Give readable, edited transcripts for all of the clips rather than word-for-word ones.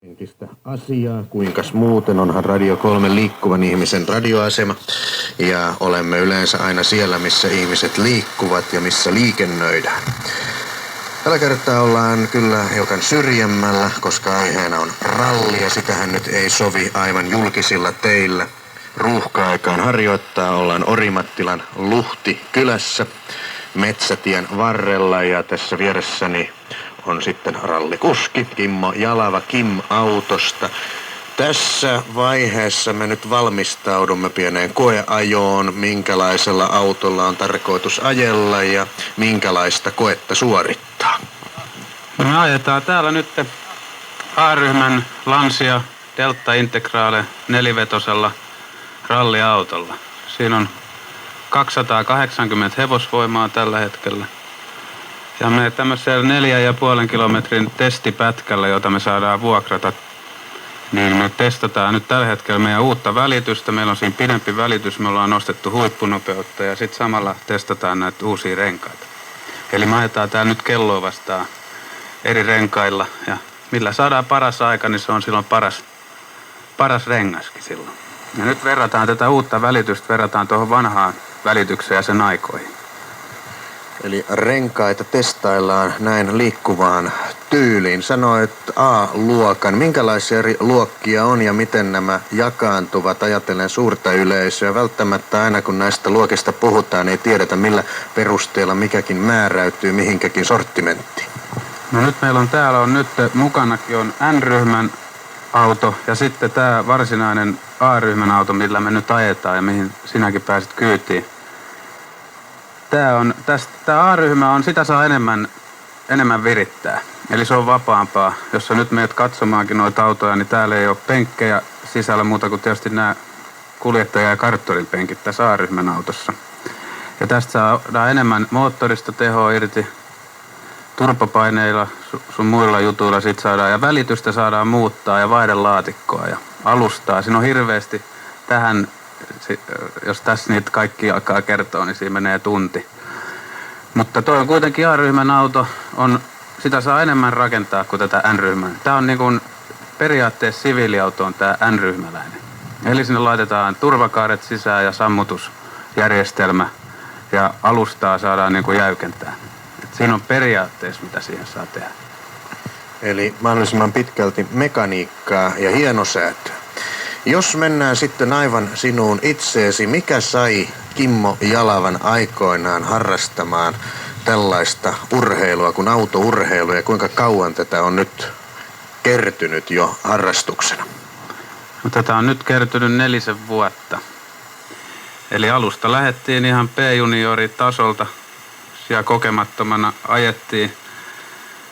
henkistä asiaa, kuinkas muuten, onhan Radio 3 liikkuvan ihmisen radioasema ja olemme yleensä aina siellä, missä ihmiset liikkuvat ja missä liikennöidään. Tällä kertaa ollaan kyllä hiukan syrjemmällä, koska aiheena on ralli ja sitähän nyt ei sovi aivan julkisilla teillä ruuhka-aikaan harjoittaa. Ollaan Orimattilan Luhti-kylässä Metsätien varrella ja tässä vieressäni on sitten rallikuski Kimmo Jalava Kim-autosta. Tässä vaiheessa me nyt valmistaudumme pieneen koeajoon, minkälaisella autolla on tarkoitus ajella ja minkälaista koetta suorittaa. Me ajetaan täällä nyt A-ryhmän Lancia Delta Integrale nelivetosella ralliautolla. Siinä on 280 hevosvoimaa tällä hetkellä. Ja me tämmöisellä 4,5 kilometrin testipätkällä, jota me saadaan vuokrata, niin me testataan nyt tällä hetkellä meidän uutta välitystä. Meillä on siinä pidempi välitys, me ollaan nostettu huippunopeutta ja sitten samalla testataan näitä uusia renkaita. Eli me ajetaan täällä nyt kelloa vastaan eri renkailla ja millä saadaan paras aika, niin se on silloin paras rengaskin silloin. Ja nyt verrataan tätä uutta välitystä, verrataan tuohon vanhaan välitykseen ja sen aikoihin. Eli renkaita testaillaan näin liikkuvaan tyyliin. Sanoit A-luokan. Minkälaisia eri luokkia on ja miten nämä jakaantuvat ajatellen suurta yleisöä? Välttämättä aina kun näistä luokista puhutaan, ei tiedetä millä perusteella mikäkin määräytyy mihinkäkin sortimenttiin. No nyt meillä on täällä on nyt mukanakin on N-ryhmän auto ja sitten tämä varsinainen A-ryhmän auto, millä me nyt ajetaan ja mihin sinäkin pääsit kyytiin. Tämä A-ryhmä on, sitä saa enemmän virittää. Eli se on vapaampaa. Jos sä nyt menet katsomaankin noita autoja, niin täällä ei ole penkkejä sisällä muuta kuin tietysti nämä kuljettaja- ja karttorin penkit tässä A-ryhmän autossa. Ja tästä saadaan enemmän moottorista tehoa irti. Turpapaineilla, sun muilla jutuilla sit saadaan. Ja välitystä saadaan muuttaa ja vaihdelaatikkoa ja alustaa. Siinä on hirveästi tähän. Jos tässä niitä kaikki alkaa kertoa, niin siinä menee tunti. Mutta toi on kuitenkin A-ryhmän auto, sitä saa enemmän rakentaa kuin tätä N-ryhmää. Tämä on niin kuin periaatteessa siviiliauto on tämä N-ryhmäläinen. Eli sinne laitetaan turvakaaret sisään ja sammutusjärjestelmä ja alustaa saadaan niin kuin jäykentää. Et siinä on periaatteessa mitä siihen saa tehdä. Eli mahdollisimman pitkälti mekaniikkaa ja hienosäätöä. Jos mennään sitten aivan sinuun itseesi, mikä sai Kimmo Jalavan aikoinaan harrastamaan tällaista urheilua kuin autourheilu ja kuinka kauan tätä on nyt kertynyt jo harrastuksena? No, tätä on nyt kertynyt 4 vuotta. Eli alusta lähdettiin ihan B-junioritasolta, siellä kokemattomana ajettiin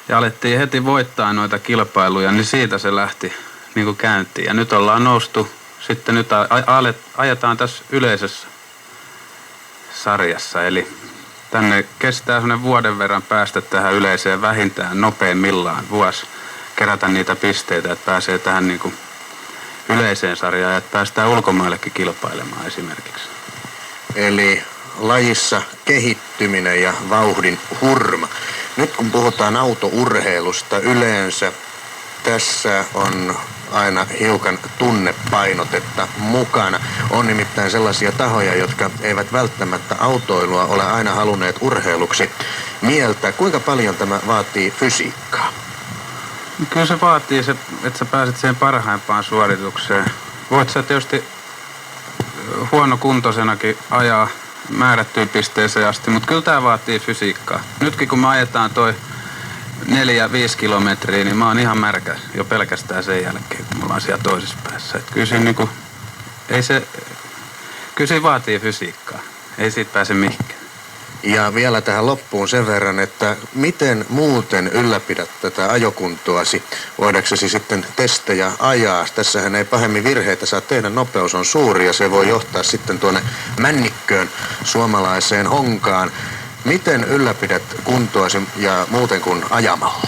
ja alettiin heti voittaa noita kilpailuja, niin siitä se lähti niin kuin käyntiin. Ja nyt ollaan noustu, sitten nyt ajetaan tässä yleisessä sarjassa. Eli tänne kestää sellainen vuoden verran päästä tähän yleiseen vähintään nopeimmillaan vuosi kerätä niitä pisteitä, että pääsee tähän niin kuin yleiseen sarjaan ja että päästään ulkomaillekin kilpailemaan esimerkiksi. Eli lajissa kehittyminen ja vauhdin hurma. Nyt kun puhutaan autourheilusta yleensä, tässä on aina hiukan tunnepainotetta mukana. On nimittäin sellaisia tahoja, jotka eivät välttämättä autoilua ole aina halunneet urheiluksi mieltä. Kuinka paljon tämä vaatii fysiikkaa? Kyllä se vaatii, että sä pääset siihen parhaimpaan suoritukseen. Voit sä tietysti huonokuntoisenakin ajaa määrättyyn pisteeseen asti, mutta kyllä tämä vaatii fysiikkaa. Nytkin kun me ajetaan toi 4-5 kilometriä, niin mä oon ihan märkä jo pelkästään sen jälkeen, kun me ollaan siellä toisessa päässä. Et kyllä se vaatii fysiikkaa. Ei siitä pääse mihinkään. Ja vielä tähän loppuun sen verran, että miten muuten ylläpidät tätä ajokuntoasi? Voidaksesi sitten testejä ajaa? Tässähän ei pahemmin virheitä saa tehdä, nopeus on suuri ja se voi johtaa sitten tuonne männikköön suomalaiseen honkaan. Miten ylläpidät kuntoasi ja muuten kuin ajamalla?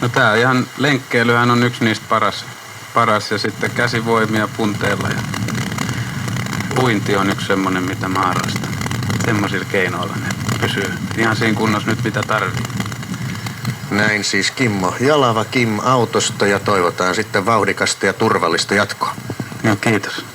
No tää ihan lenkkeilyhän on yksi niistä paras ja sitten käsivoimia punteilla ja uinti on yksi semmonen mitä mä harrastan. Semmoisilla keinoilla ne pysyy ihan siinä kunnossa nyt mitä tarvii. Näin siis Kimmo Jalava Kim Autosta ja toivotaan sitten vauhdikasta ja turvallista jatkoa. Joo, kiitos.